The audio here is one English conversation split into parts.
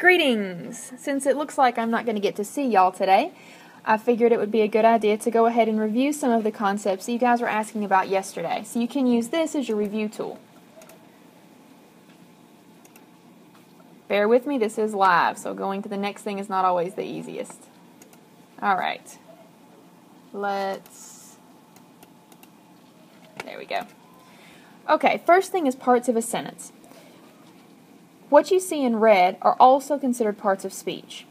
Greetings! Since it looks like I'm not going to get to see y'all today, I figured it would be a good idea to go ahead and review some of the concepts that you guys were asking about yesterday. So you can use this as your review tool. Bear with me, this is live, so going to the next thing is not always the easiest. Alright. There we go. Okay, first thing is parts of a sentence. What you see in red are also considered parts of speech.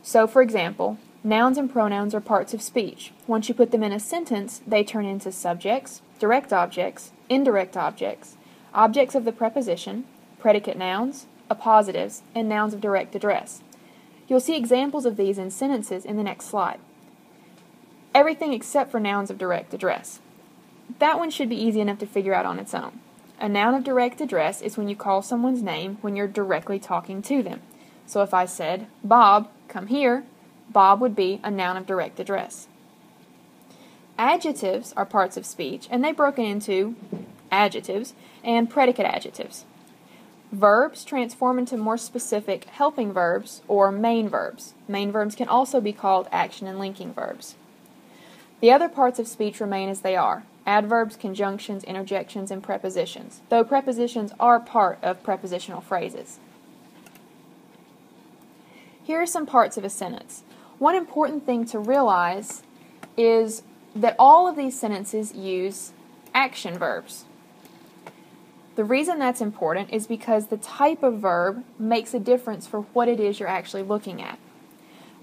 So, for example, nouns and pronouns are parts of speech. Once you put them in a sentence, they turn into subjects, direct objects, indirect objects, objects of the preposition, predicate nouns, appositives, and nouns of direct address. You'll see examples of these in sentences in the next slide. Everything except for nouns of direct address. That one should be easy enough to figure out on its own. A noun of direct address is when you call someone's name when you're directly talking to them. So if I said, Bob, come here, Bob would be a noun of direct address. Adjectives are parts of speech, and they're broken into adjectives and predicate adjectives. Verbs transform into more specific helping verbs or main verbs. Main verbs can also be called action and linking verbs. The other parts of speech remain as they are. Adverbs, conjunctions, interjections, and prepositions, though prepositions are part of prepositional phrases. Here are some parts of a sentence. One important thing to realize is that all of these sentences use action verbs. The reason that's important is because the type of verb makes a difference for what it is you're actually looking at.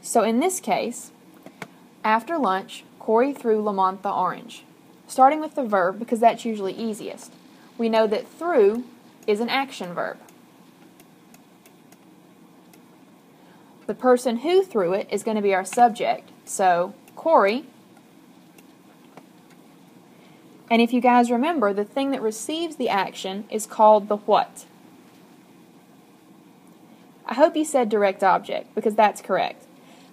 So in this case, after lunch, Corey threw Lamont the orange. Starting with the verb, because that's usually easiest. We know that threw is an action verb. The person who threw it is going to be our subject, so Corey. And if you guys remember, the thing that receives the action is called the what? I hope you said direct object, because that's correct.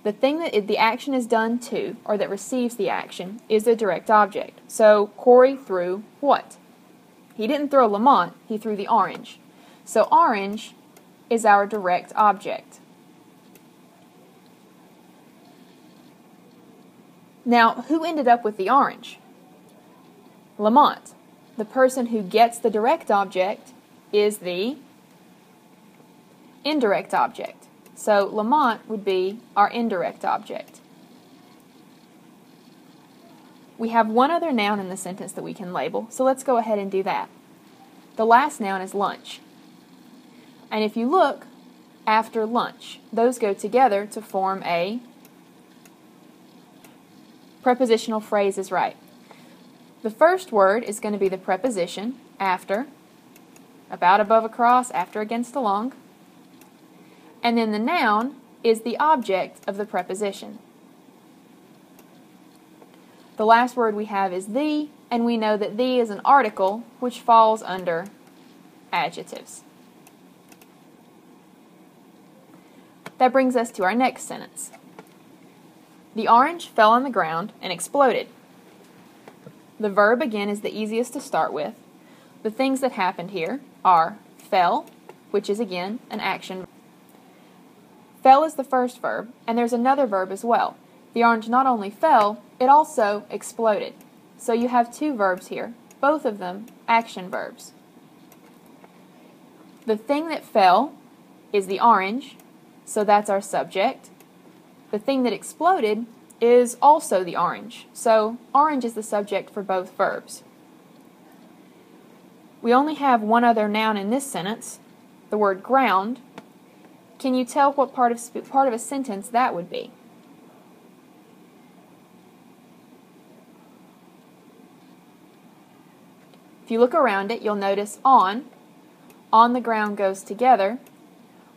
The thing that the action is done to, or that receives the action, is the direct object. So, Corey threw what? He didn't throw Lamont, he threw the orange. So, orange is our direct object. Now, who ended up with the orange? Lamont. The person who gets the direct object is the indirect object. So Lamont would be our indirect object. We have one other noun in the sentence that we can label, so let's go ahead and do that. The last noun is lunch. And if you look, after lunch, those go together to form a prepositional phrase is right. The first word is going to be the preposition, after, about, above, across, after, against, along. And then the noun is the object of the preposition. The last word we have is the, and we know that the is an article which falls under adjectives. That brings us to our next sentence. The orange fell on the ground and exploded. The verb again is the easiest to start with. The things that happened here are fell, which is again an action. Fell is the first verb, and there's another verb as well. The orange not only fell, it also exploded. So you have two verbs here, both of them action verbs. The thing that fell is the orange, so that's our subject. The thing that exploded is also the orange, so orange is the subject for both verbs. We only have one other noun in this sentence, the word ground. Can you tell what part of a sentence that would be? If you look around it, you'll notice on. On the ground goes together.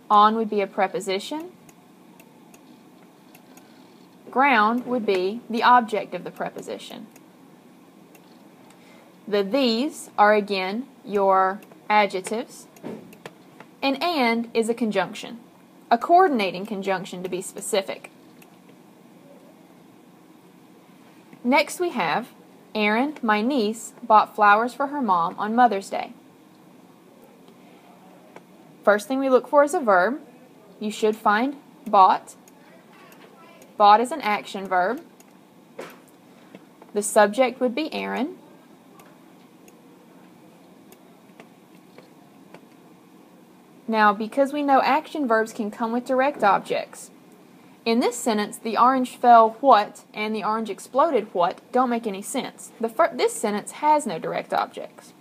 On would be a preposition. Ground would be the object of the preposition. The these are again your adjectives. And is a conjunction. A coordinating conjunction to be specific. Next we have, Erin, my niece, bought flowers for her mom on Mother's Day. First thing we look for is a verb. you should find bought. Bought is an action verb. The subject would be Aaron. Now, because we know action verbs can come with direct objects, in this sentence, the orange fell what and the orange exploded what don't make any sense. This sentence has no direct objects.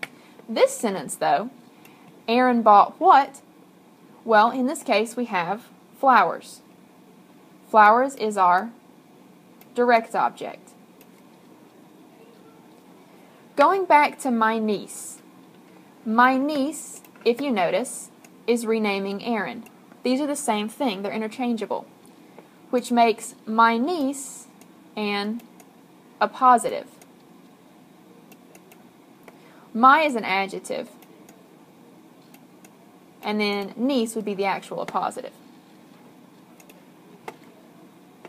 This sentence, though, Aaron bought what? Well, in this case, we have flowers. Flowers is our direct object. Going back to my niece, if you notice, is renaming Aaron. These are the same thing, they're interchangeable, which makes my niece and a positive. My is an adjective, and then niece would be the actual appositive.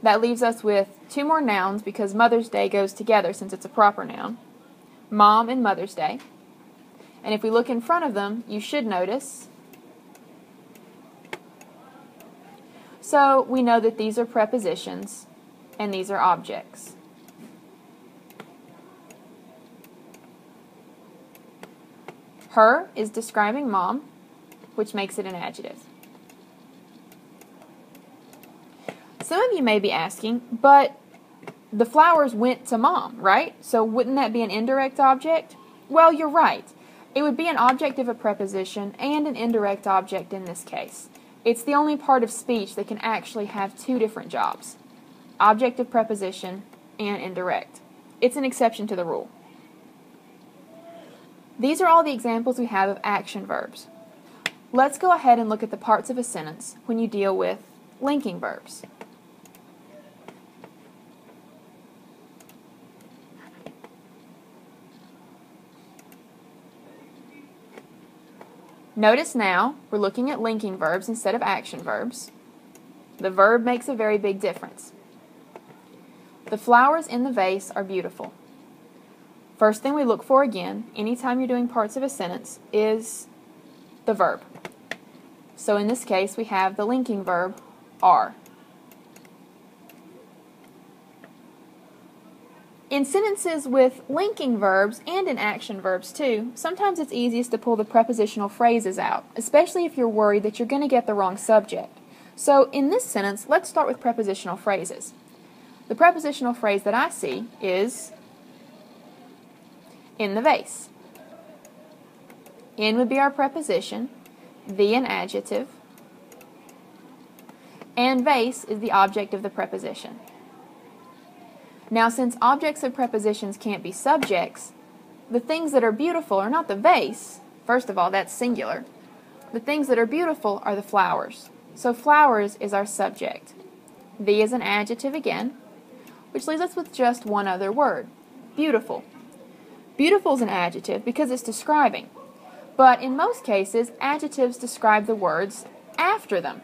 That leaves us with two more nouns because Mother's Day goes together since it's a proper noun. Mom and Mother's Day. And if we look in front of them, you should notice. So we know that these are prepositions and these are objects. Her is describing mom, which makes it an adjective. Some of you may be asking, but the flowers went to mom, right? So wouldn't that be an indirect object? Well, you're right. It would be an object of a preposition and an indirect object in this case. It's the only part of speech that can actually have two different jobs. Object of preposition and indirect. It's an exception to the rule. These are all the examples we have of action verbs. Let's go ahead and look at the parts of a sentence when you deal with linking verbs. Notice now we're looking at linking verbs instead of action verbs. The verb makes a very big difference. The flowers in the vase are beautiful. First thing we look for again, anytime you're doing parts of a sentence, is the verb. So in this case we have the linking verb are. In sentences with linking verbs and in action verbs too, sometimes it's easiest to pull the prepositional phrases out, especially if you're worried that you're going to get the wrong subject. So in this sentence, let's start with prepositional phrases. The prepositional phrase that I see is in the vase. In would be our preposition, the an adjective, and vase is the object of the preposition. Now, since objects of prepositions can't be subjects, the things that are beautiful are not the vase. First of all, that's singular. The things that are beautiful are the flowers. So flowers is our subject. The is an adjective again, which leaves us with just one other word, beautiful. Beautiful is an adjective because it's describing. But in most cases, adjectives describe the words after them.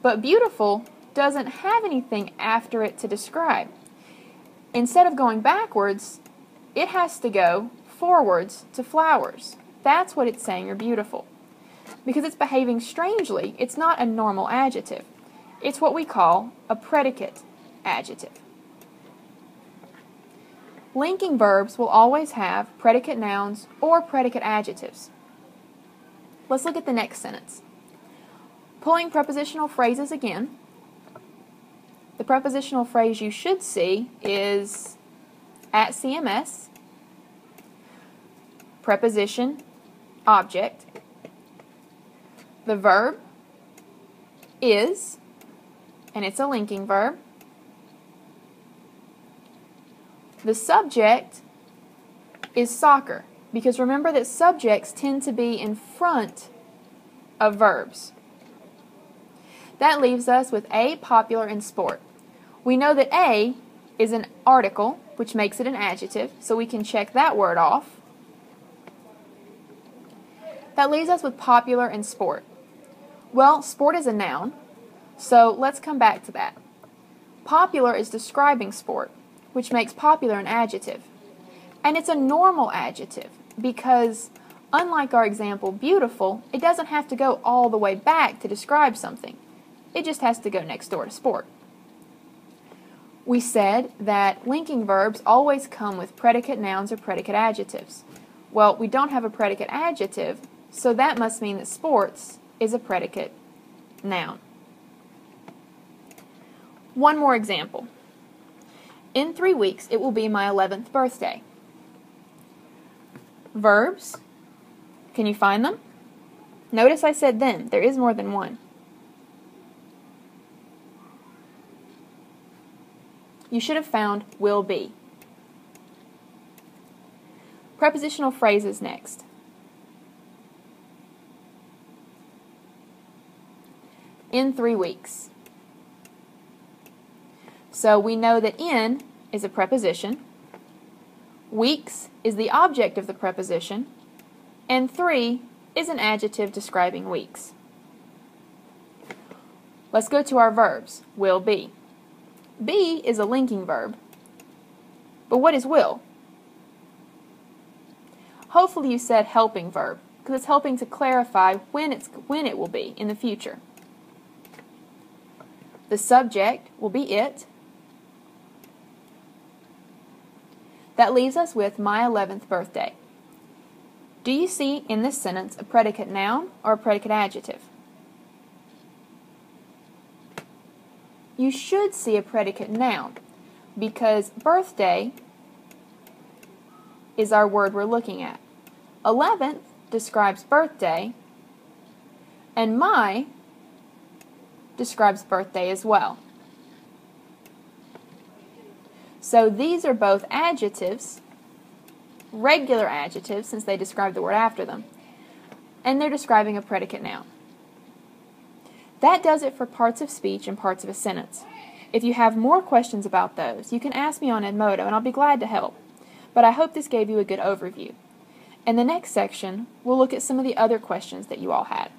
But beautiful doesn't have anything after it to describe. Instead of going backwards, it has to go forwards to flowers. That's what it's saying are beautiful. Because it's behaving strangely, it's not a normal adjective. It's what we call a predicate adjective. Linking verbs will always have predicate nouns or predicate adjectives. Let's look at the next sentence. Pulling prepositional phrases again. The prepositional phrase you should see is at CMS, preposition, object. The verb is, and it's a linking verb. The subject is soccer, because remember that subjects tend to be in front of verbs. That leaves us with A, popular, and sport. We know that A is an article, which makes it an adjective, so we can check that word off. That leaves us with popular and sport. Well, sport is a noun, so let's come back to that. Popular is describing sport, which makes popular an adjective. And it's a normal adjective because, unlike our example, beautiful, it doesn't have to go all the way back to describe something. It just has to go next door to sport. We said that linking verbs always come with predicate nouns or predicate adjectives. Well, we don't have a predicate adjective, so that must mean that sports is a predicate noun. One more example. In 3 weeks, it will be my 11th birthday. Verbs, can you find them? Notice I said then. There is more than one. You should have found will be. Prepositional phrases next. In 3 weeks. So we know that in is a preposition, weeks is the object of the preposition, and 3 is an adjective describing weeks. Let's go to our verbs. Will be. Be is a linking verb. But what is will? Hopefully you said helping verb, because it's helping to clarify when it will be in the future. The subject will be it. That leaves us with my 11th birthday. Do you see in this sentence a predicate noun or a predicate adjective? You should see a predicate noun because birthday is our word we're looking at. 11th describes birthday, and my describes birthday as well. So these are both adjectives, regular adjectives since they describe the word after them, and they're describing a predicate noun. That does it for parts of speech and parts of a sentence. If you have more questions about those, you can ask me on Edmodo and I'll be glad to help. But I hope this gave you a good overview. In the next section, we'll look at some of the other questions that you all had.